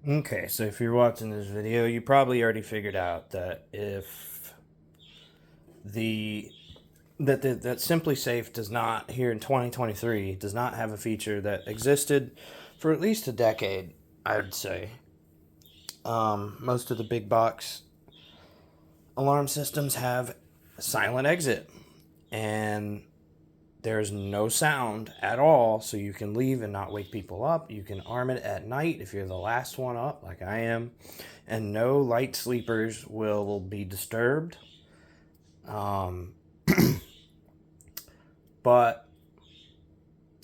Okay, so if you're watching this video, you probably already figured out that if the that SimpliSafe does not, here in 2023, does not have a feature that existed for at least a decade, I would say. Most of the big box alarm systems have silent exit, and there's no sound at all, so you can leave and not wake people up. You can arm it at night if you're the last one up, like I am, and no light sleepers will be disturbed. But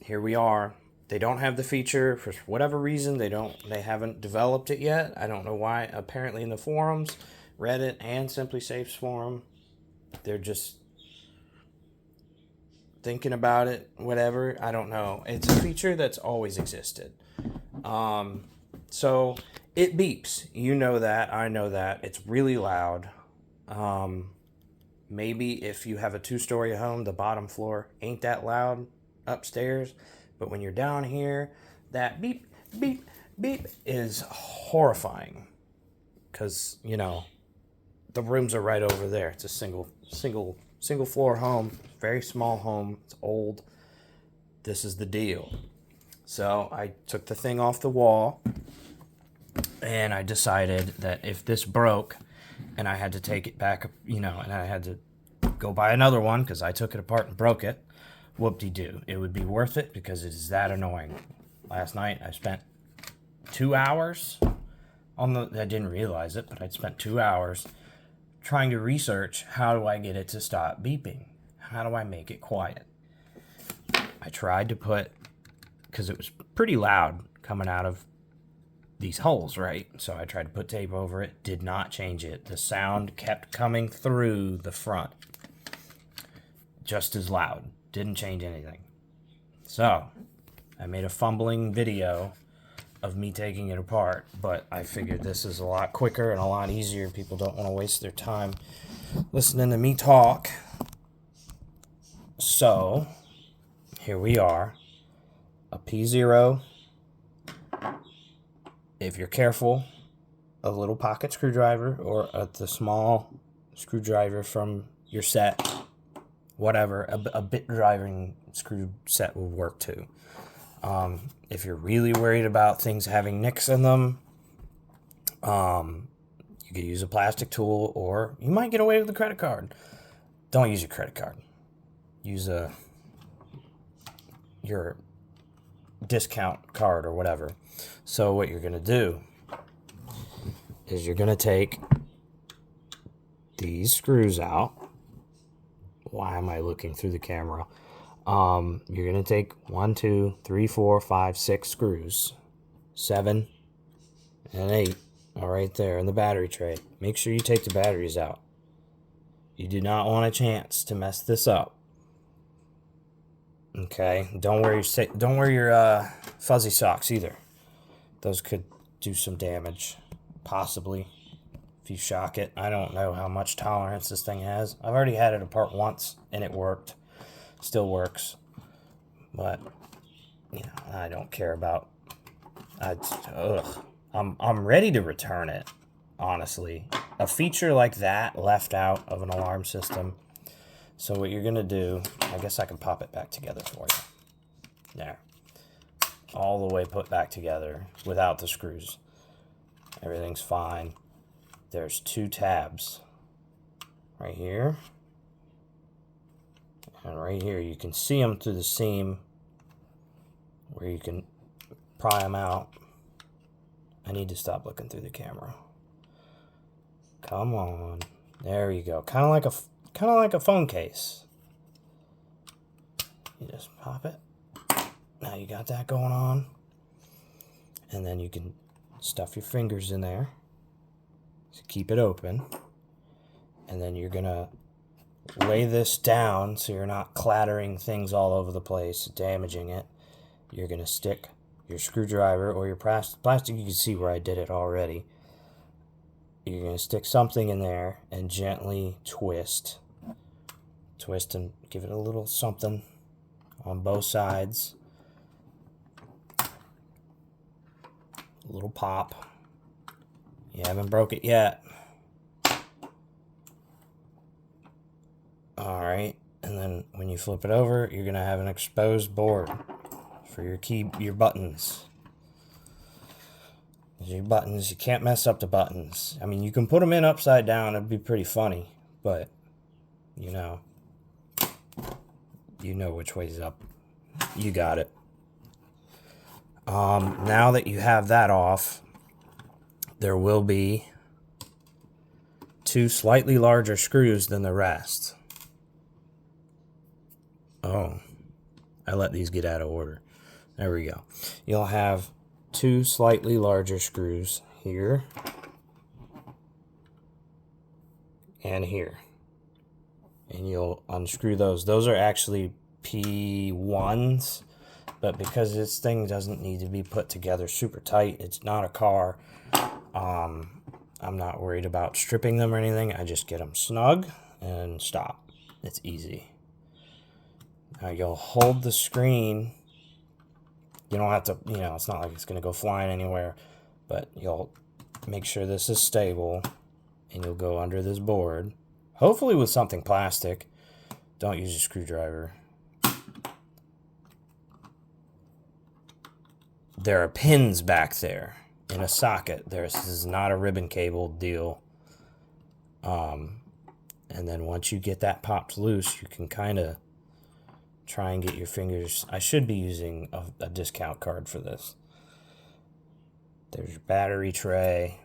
here we are. They don't have the feature for whatever reason. They haven't developed it yet. I don't know why. Apparently in the forums, Reddit and SimpliSafe's forum, they're just thinking about it, whatever. I don't know. It's a feature that's always existed. So it beeps. You know that. I know that. It's really loud. Maybe if you have a 2-story home, the bottom floor ain't that loud upstairs. But when you're down here, that beep, beep, beep is horrifying. Because, the rooms are right over there. It's a single floor home, very small home. It's old. This is the deal. So I took the thing off the wall, and I decided that if this broke and I had to take it back, and I had to go buy another one because I took it apart and broke it, whoop-de-doo. It would be worth it because it is that annoying. Last night I spent 2 hours I didn't realize it, but I'd spent 2 hours trying to research, how do I get it to stop beeping? How do I make it quiet? I tried to because it was pretty loud coming out of these holes, right? So I tried to put tape over it, did not change it. The sound kept coming through the front. Just as loud. Didn't change anything. So I made a fumbling video of me taking it apart, but I figured this is a lot quicker and a lot easier. People don't want to waste their time listening to me talk. So here we are. A P0. If you're careful, a little pocket screwdriver or the small screwdriver from your set, whatever, a bit driving screw set will work too. If you're really worried about things having nicks in them, you could use a plastic tool, or you might get away with a credit card. Don't use your credit card. Use your discount card or whatever. So what you're going to do is you're going to take these screws out. Why am I looking through the camera? You're going to take 1, 2, 3, 4, 5, 6 screws. 7 and 8 are right there in the battery tray. Make sure you take the batteries out. You do not want a chance to mess this up. Okay, don't wear your fuzzy socks either. Those could do some damage, possibly, if you shock it. I don't know how much tolerance this thing has. I've already had it apart once, and it worked. Still works. But, I don't care about... I'm ready to return it, honestly. A feature like that left out of an alarm system. So what you're going to do, I guess I can pop it back together for you. There. All the way put back together without the screws. Everything's fine. There's 2 tabs. Right here. And right here. You can see them through the seam where you can pry them out. I need to stop looking through the camera. Come on. There you go. Kind of like a phone case. You just pop it. Now you got that going on. And then you can stuff your fingers in there. So keep it open. And then you're going to lay this down so you're not clattering things all over the place, damaging it. You're going to stick your screwdriver or your plastic. You can see where I did it already. You're going to stick something in there and gently twist. Twist and give it a little something on both sides. A little pop. You haven't broke it yet. Alright, and then when you flip it over, you're going to have an exposed board for your buttons. Your buttons, you can't mess up the buttons. I mean, you can put them in upside down, it'd be pretty funny, but you know which way's up. You got it. Now that you have that off, there will be 2 slightly larger screws than the rest. Oh, I let these get out of order. There we go. You'll have 2 slightly larger screws here and here. And you'll unscrew those. Those are actually P1s, but because this thing doesn't need to be put together super tight, it's not a car. I'm not worried about stripping them or anything. I just get them snug and stop. It's easy. Now you'll hold the screen. You don't have to, it's not like it's going to go flying anywhere, but you'll make sure this is stable, and you'll go under this board, hopefully with something plastic. Don't use a screwdriver. There are pins back there in a socket. This is not a ribbon cable deal. And then once you get that popped loose, you can kind of try and get your fingers. I should be using a discount card for this. There's your battery tray.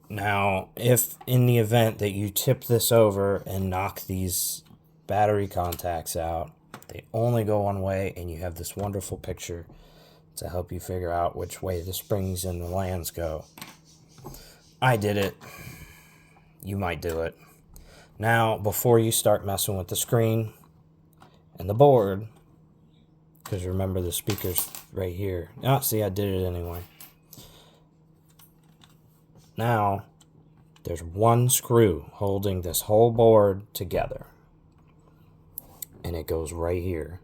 Now, if in the event that you tip this over and knock these battery contacts out, they only go one way, and you have this wonderful picture to help you figure out which way the springs and the lands go. I did it. You might do it. Now, before you start messing with the screen and the board, because remember the speaker's right here. Oh, see, I did it anyway. Now, there's one screw holding this whole board together. And it goes right here.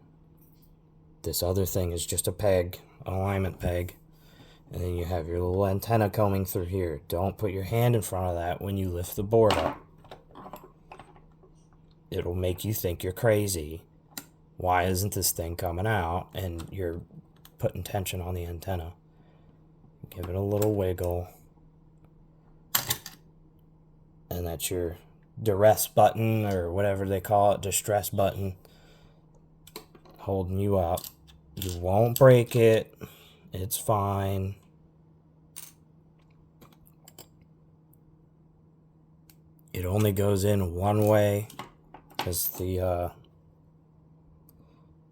This other thing is just a peg, an alignment peg. And then you have your little antenna coming through here. Don't put your hand in front of that when you lift the board up. It'll make you think you're crazy. Why isn't this thing coming out? And you're putting tension on the antenna. Give it a little wiggle. And that's your duress button, or whatever they call it, distress button, holding you up. You won't break it. It's fine. It only goes in one way because the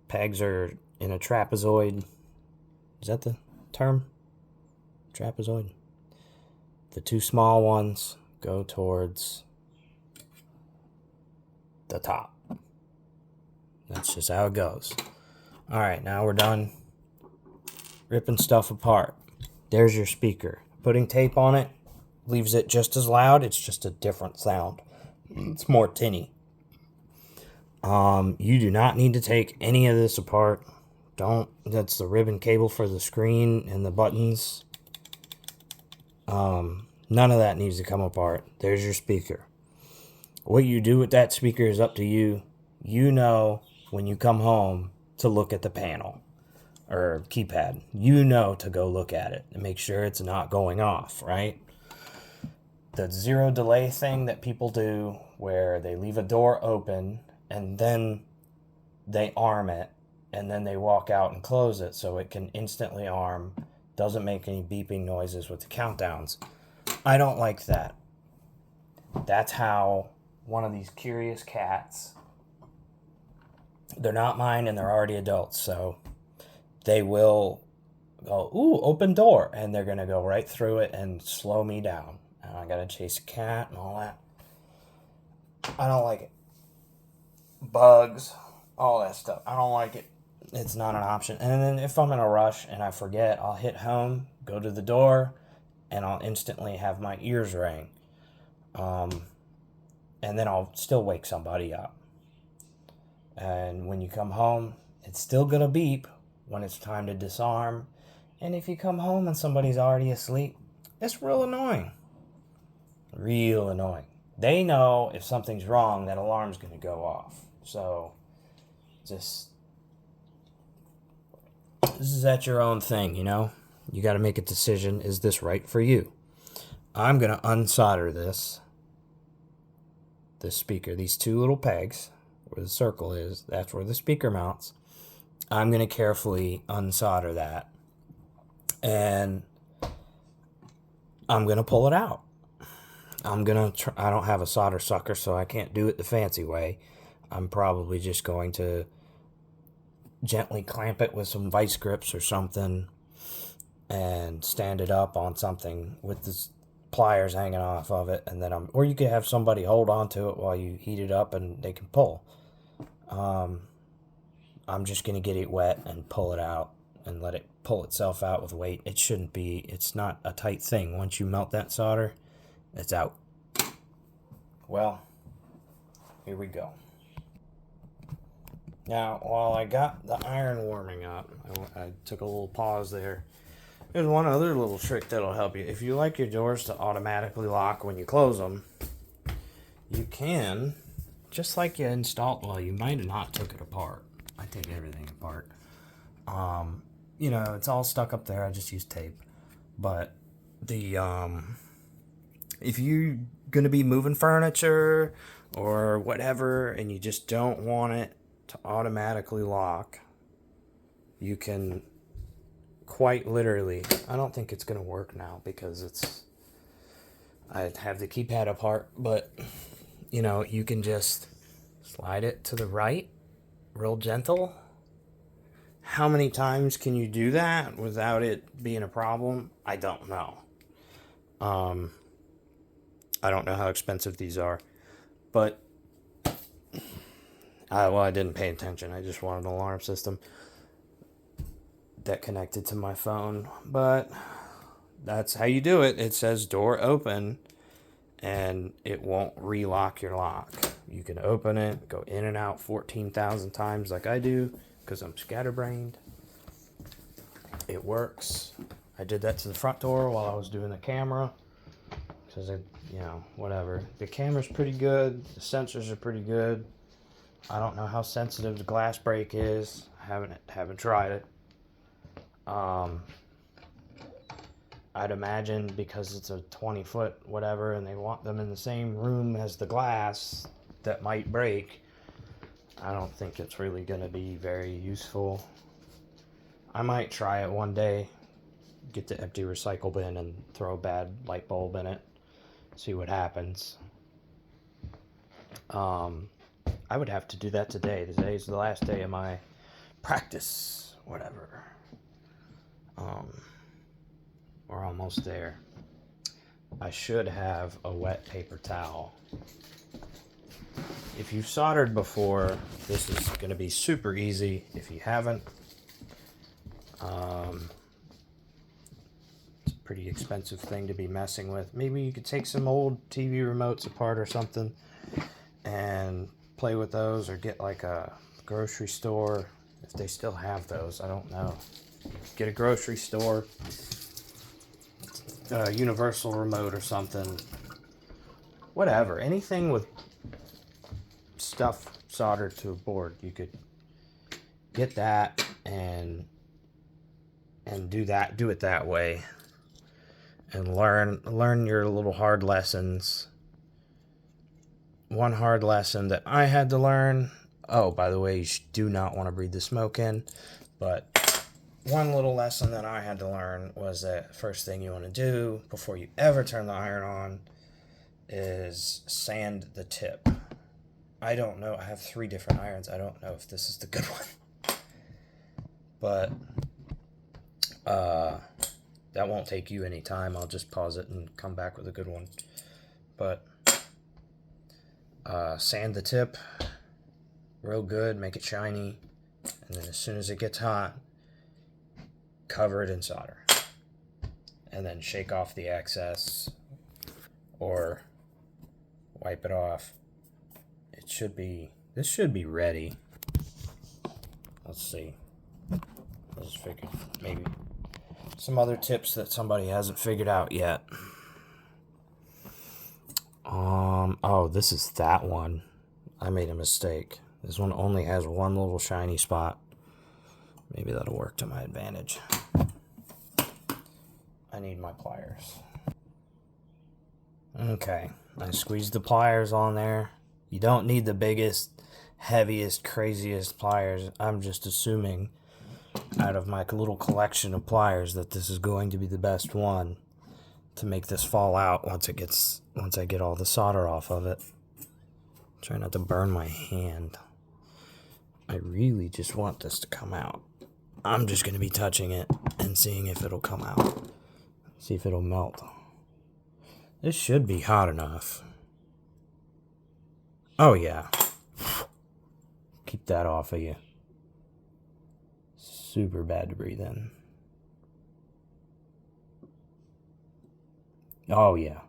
pegs are in a trapezoid. Is that the term? Trapezoid. The 2 small ones go towards the top. That's just how it goes. Alright, now we're done ripping stuff apart. There's your speaker. Putting tape on it leaves it just as loud. It's just a different sound. It's more tinny. You do not need to take any of this apart. That's the ribbon cable for the screen and the buttons. None of that needs to come apart. There's your speaker. What you do with that speaker is up to you. You know when you come home to look at the panel or keypad. You know to go look at it and make sure it's not going off, right? The 0 delay thing that people do where they leave a door open and then they arm it and then they walk out and close it so it can instantly arm, doesn't make any beeping noises with the countdowns. I don't like that. That's how one of these curious cats, they're not mine and they're already adults, so they will go, ooh, open door, and they're going to go right through it and slow me down. And I got to chase a cat and all that. I don't like it. Bugs, all that stuff. I don't like it. It's not an option. And then if I'm in a rush and I forget, I'll hit home, go to the door, and I'll instantly have my ears ring. And then I'll still wake somebody up. And when you come home, it's still going to beep when it's time to disarm And if you come home and somebody's already asleep, it's real annoying. Real annoying. They know if something's wrong, that alarm's going to go off. So, this is at your own thing, you know? You got to make a decision. Is this right for you? I'm going to unsolder this speaker. These two little pegs, where the circle is, that's where the speaker mounts. I'm going to carefully unsolder that. And I'm going to pull it out. I don't have a solder sucker, so I can't do it the fancy way. I'm probably just going to gently clamp it with some vice grips or something and stand it up on something with the pliers hanging off of it, and then or you could have somebody hold on to it while you heat it up and they can pull. I'm just going to get it wet and pull it out and let it pull itself out with weight. It's not a tight thing. Once you melt that solder, it's out. Well, here we go. Now, while I got the iron warming up, I took a little pause there. There's one other little trick that'll help you. If you like your doors to automatically lock when you close them, you can, just like you installed, well, you might have not took it apart. I take everything apart. You know, it's all stuck up there. I just use tape. But if you're going to be moving furniture or whatever and you just don't want it to automatically lock, you can quite literally, I don't think it's going to work now because I have the keypad apart, but you know, you can just slide it to the right real gentle. How many times can you do that without it being a problem? I don't know. I don't know how expensive these are, but I didn't pay attention. I just wanted an alarm system that connected to my phone, but that's how you do it. It says door open and it won't relock your lock. You can open it, go in and out 14,000 times like I do because I'm scatterbrained. It works. I did that to the front door while I was doing the camera because whatever. The camera's pretty good. The sensors are pretty good. I don't know how sensitive the glass break is. I haven't tried it. I'd imagine because it's a 20-foot whatever and they want them in the same room as the glass that might break, I don't think it's really going to be very useful. I might try it one day, get the empty recycle bin and throw a bad light bulb in it, see what happens. I would have to do that today. Today's the last day of my practice, whatever. We're almost there. I should have a wet paper towel. If you've soldered before, this is going to be super easy. If you haven't, it's a pretty expensive thing to be messing with. Maybe you could take some old TV remotes apart or something and play with those, or get like a grocery store, if they still have those, I don't know. Get a grocery store universal remote or something, whatever, anything with stuff soldered to a board, you could get that and do it that way and learn your little hard lessons. One hard lesson that I had to learn, oh, by the way, you do not want to breathe the smoke in, but one little lesson that I had to learn was that first thing you want to do before you ever turn the iron on is sand the tip. I don't know. I have 3 different irons. I don't know if this is the good one. But that won't take you any time. I'll just pause it and come back with a good one. But sand the tip real good, make it shiny, and then as soon as it gets hot, cover it in solder, and then shake off the excess or wipe it off. This should be ready. Let's see. I just figured maybe Some other tips that somebody hasn't figured out yet. Oh, this is that one. I made a mistake. This one only has one little shiny spot. Maybe that'll work to my advantage. I need my pliers. Okay, I squeezed the pliers on there. You don't need the biggest, heaviest, craziest pliers. I'm just assuming out of my little collection of pliers that this is going to be the best one to make this fall out once I get all the solder off of it. Try not to burn my hand. I really just want this to come out. I'm just going to be touching it and seeing if it'll come out. See if it'll melt. This should be hot enough. Oh yeah. Keep that off of you. Super bad to breathe in. Oh yeah.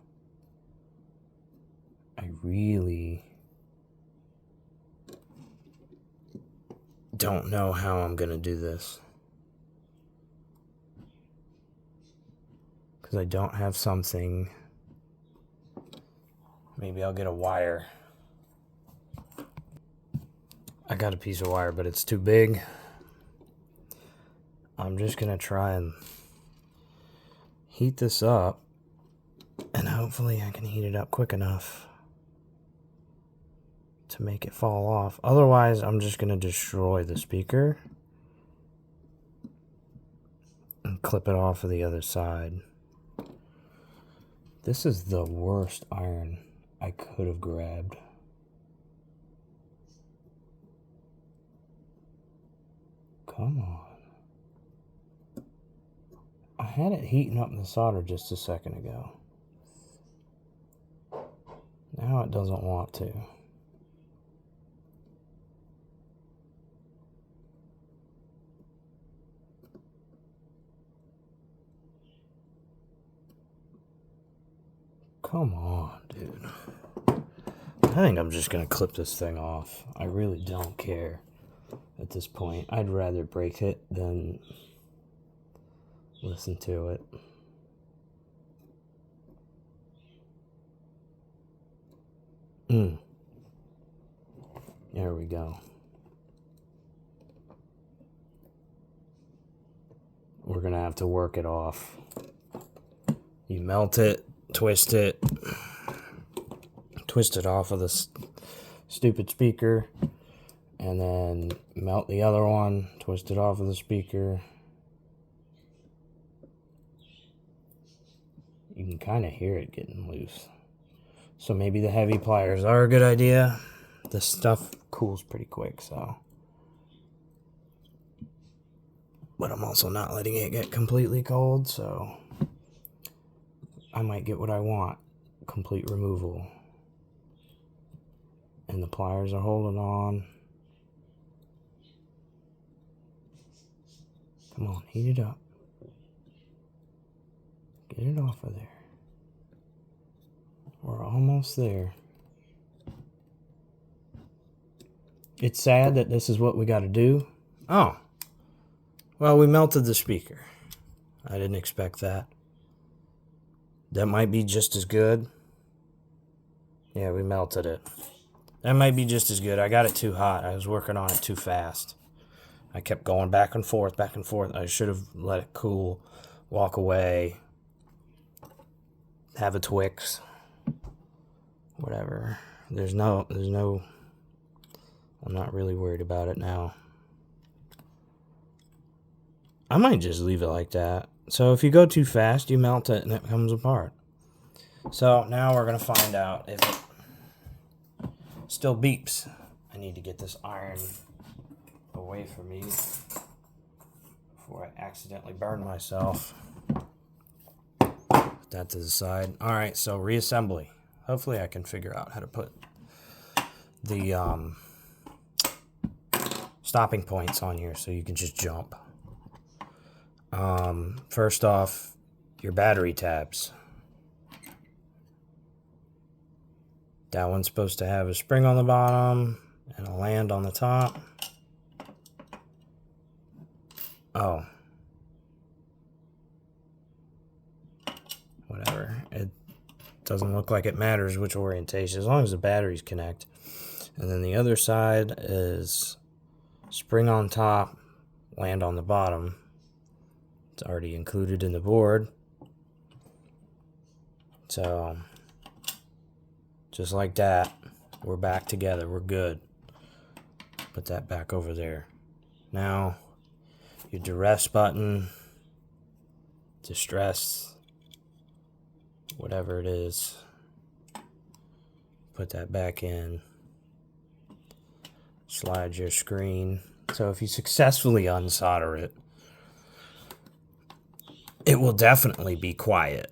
I really don't know how I'm gonna do this. Because I don't have something. Maybe I'll get a wire. I got a piece of wire, but it's too big. I'm just gonna try and heat this up, and hopefully I can heat it up quick enough to make it fall off. Otherwise, I'm just gonna destroy the speaker and clip it off of the other side. This is the worst iron I could have grabbed. Come on. I had it heating up in the solder just a second ago. Now it doesn't want to. Come on, dude. I think I'm just gonna clip this thing off. I really don't care at this point. I'd rather break it than listen to it. There we go. We're gonna have to work it off. You melt it, twist it off of the stupid speaker, and then melt the other one, twist it off of the speaker. You can kind of hear it getting loose. So maybe the heavy pliers are a good idea. This stuff cools pretty quick, so. But I'm also not letting it get completely cold, so I might get what I want. Complete removal. And the pliers are holding on. Come on, heat it up. Get it off of there. We're almost there. It's sad that this is what we got to do. Oh. Well, we melted the speaker. I didn't expect that. That might be just as good. Yeah, we melted it. That might be just as good. I got it too hot. I was working on it too fast. I kept going back and forth, back and forth. I should have let it cool, walk away, have a Twix, whatever. There's no, I'm not really worried about it now. I might just leave it like that. So if you go too fast, you melt it and it comes apart. So now we're going to find out if it still beeps. I need to get this iron away from me before I accidentally burn myself. Put that to the side. Alright, so reassembly. Hopefully I can figure out how to put the stopping points on here so you can just jump. First off, your battery tabs. That one's supposed to have a spring on the bottom and a land on the top. Oh. whatever. It doesn't look like it matters which orientation, as long as the batteries connect. And then the other side is spring on top, land on the bottom. It's already included in the board. So, just like that, we're back together. We're good. Put that back over there. Now, your duress button, distress, whatever it is, put that back in. Slide your screen. So if you successfully unsolder it, it will definitely be quiet.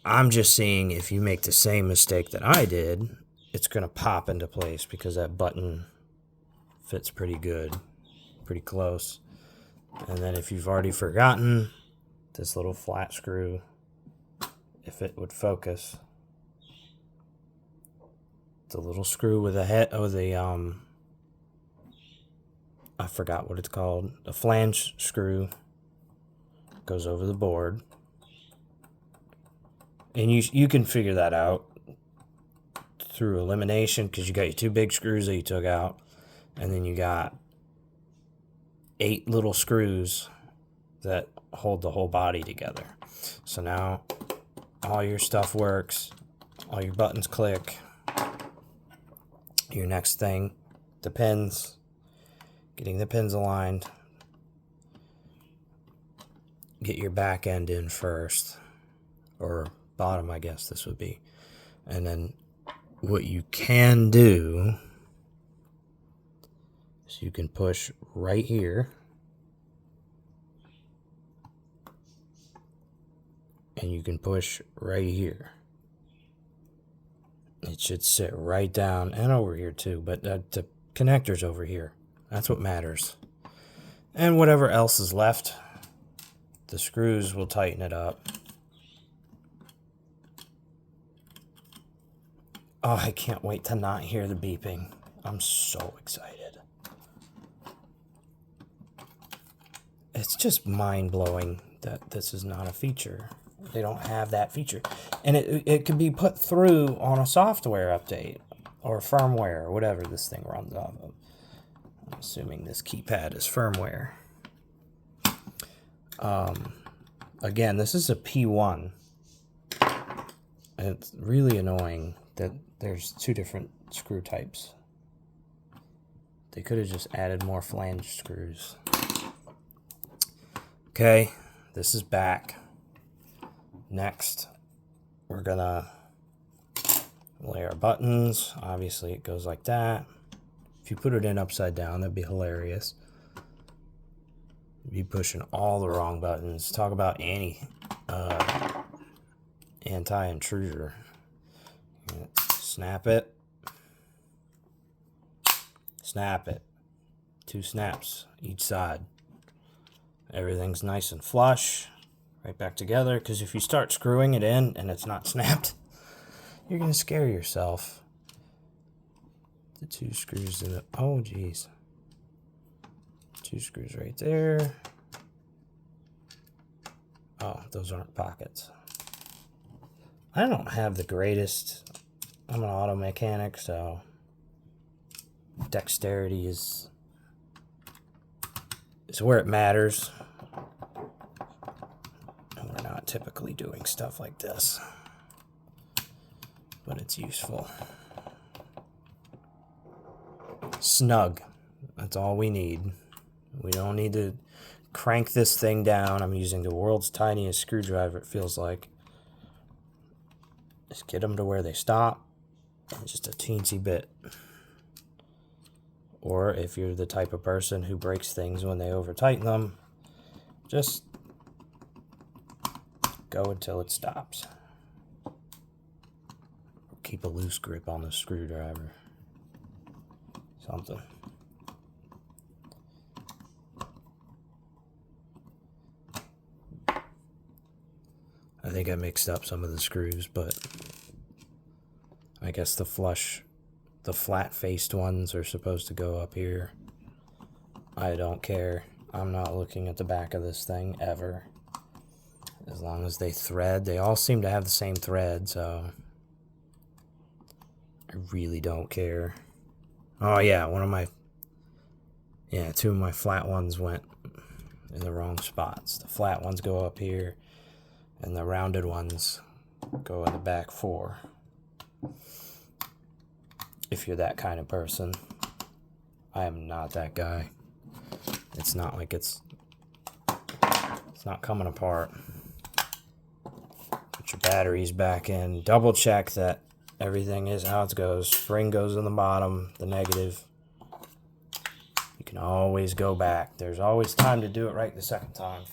I'm just seeing if you make the same mistake that I did, it's going to pop into place because that button fits pretty good, pretty close. And then if you've already forgotten this little flat screw, if it would focus, the little screw with a head, or the I forgot what it's called, a flange screw goes over the board. And you can figure that out through elimination, because you got your 2 big screws that you took out, and then you got 8 little screws that hold the whole body together. So now all your stuff works, all your buttons click. Your next thing, the pins, getting the pins aligned. Get your back end in first, or bottom, I guess this would be. And then what you can do is you can push right here, and you can push right here. It should sit right down, and over here too, but the connector's over here. That's what matters. And whatever else is left, the screws will tighten it up. Oh, I can't wait to not hear the beeping. I'm so excited. It's just mind-blowing that this is not a feature. They don't have that feature. And it could be put through on a software update or firmware or whatever this thing runs off of. I'm assuming this keypad is firmware. Again, this is a P1. And it's really annoying that there's 2 different screw types. They could have just added more flange screws. Okay, this is back. Next, we're gonna lay our buttons. Obviously, it goes like that. If you put it in upside down, that'd be hilarious. You'd be pushing all the wrong buttons. Talk about anti-intruder. Snap it. Snap it. 2 snaps each side. Everything's nice and flush. Right back together, because if you start screwing it in and it's not snapped, you're going to scare yourself. The 2 screws in the... Oh, geez. 2 screws right there. Oh, those aren't pockets. I don't have the greatest... I'm an auto mechanic, so dexterity is where it matters. And we're not typically doing stuff like this, but it's useful. Snug. That's all we need. We don't need to crank this thing down. I'm using the world's tiniest screwdriver, it feels like. Just get them to where they stop. Just a teensy bit. Or if you're the type of person who breaks things when they over tighten them, just go until it stops. Keep a loose grip on the screwdriver. Something. I think I mixed up some of the screws, but I guess the flat-faced ones are supposed to go up here. I don't care. I'm not looking at the back of this thing ever. As long as they thread. They all seem to have the same thread, so I really don't care. Oh yeah, two of my flat ones went in the wrong spots. The flat ones go up here, and the rounded ones go in the back 4. If you're that kind of person. I am not that guy. It's not like it's not coming apart. Put your batteries back in. Double check that everything is how it goes. Spring goes in the bottom, the negative. You can always go back. There's always time to do it right the second time.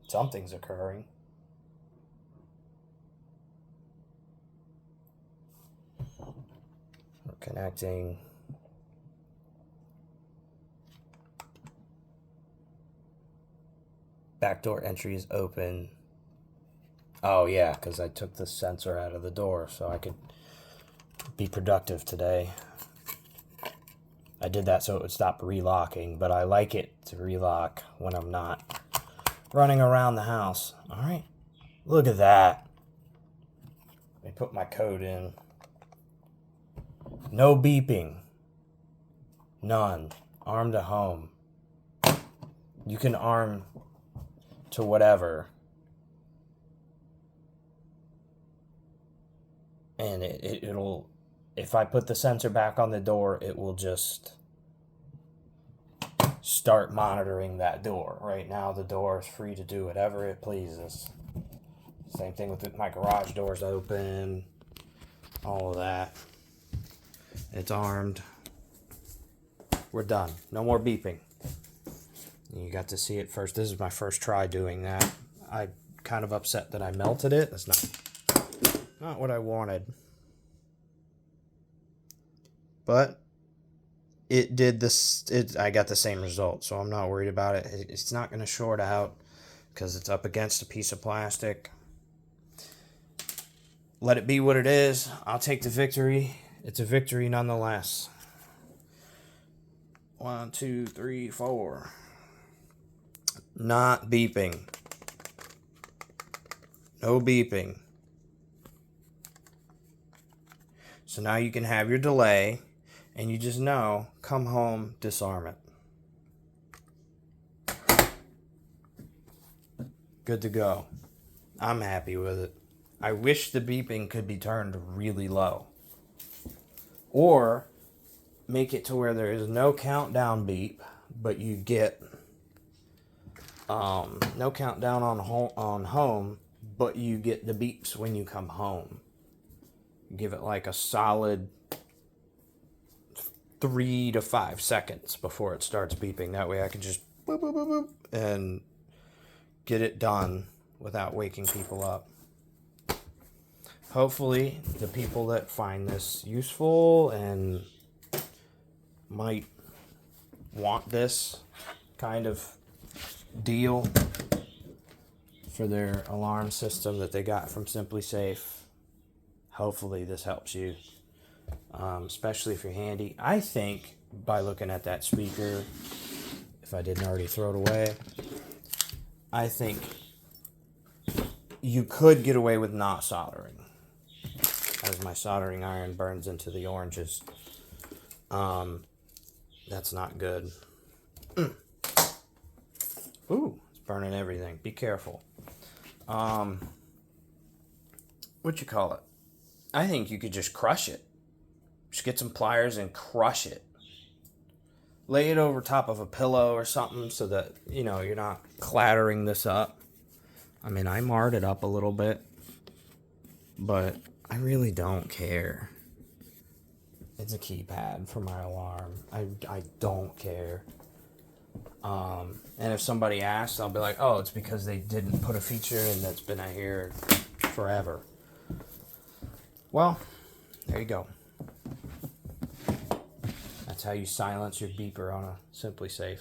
Something's occurring. We're connecting. Backdoor entry is open. Oh yeah, because I took the sensor out of the door so I could be productive today. I did that so it would stop relocking, but I like it to relock when I'm not running around the house. All right, look at that. Let me put my code in. No beeping. None. Arm to home. You can arm to whatever. And it'll, if I put the sensor back on the door, it will just start monitoring that door. Right now the door is free to do whatever it pleases. Same thing with my garage doors open. All of that. It's armed. We're done. No more beeping. You got to see it first. This is my first try doing that. I'm kind of upset that I melted it. That's not what I wanted. But it did this. I got the same result, so I'm not worried about it. It's not going to short out because it's up against a piece of plastic. Let it be what it is. I'll take the victory. It's a victory nonetheless. 1, 2, 3, 4. Not beeping. No beeping. So now you can have your delay, and you just know, come home, disarm it. Good to go. I'm happy with it. I wish the beeping could be turned really low. Or make it to where there is no countdown beep, but you get no countdown on home, but you get the beeps when you come home. Give it like a solid 3 to 5 seconds before it starts beeping. That way I can just boop, boop, boop, boop, and get it done without waking people up. Hopefully the people that find this useful and might want this kind of deal for their alarm system that they got from SimpliSafe. Hopefully this helps you, especially if you're handy. I think by looking at that speaker, if I didn't already throw it away, I think you could get away with not soldering, as my soldering iron burns into the oranges. That's not good. Ooh, it's burning everything. Be careful. What you call it? I think you could just crush it. Just get some pliers and crush it. Lay it over top of a pillow or something so that, you know, you're not clattering this up. I mean, I marred it up a little bit, but I really don't care. It's a keypad for my alarm. I don't care. And if somebody asks, I'll be like, oh, it's because they didn't put a feature in that's been out here forever. Well, there you go. That's how you silence your beeper on a SimpliSafe.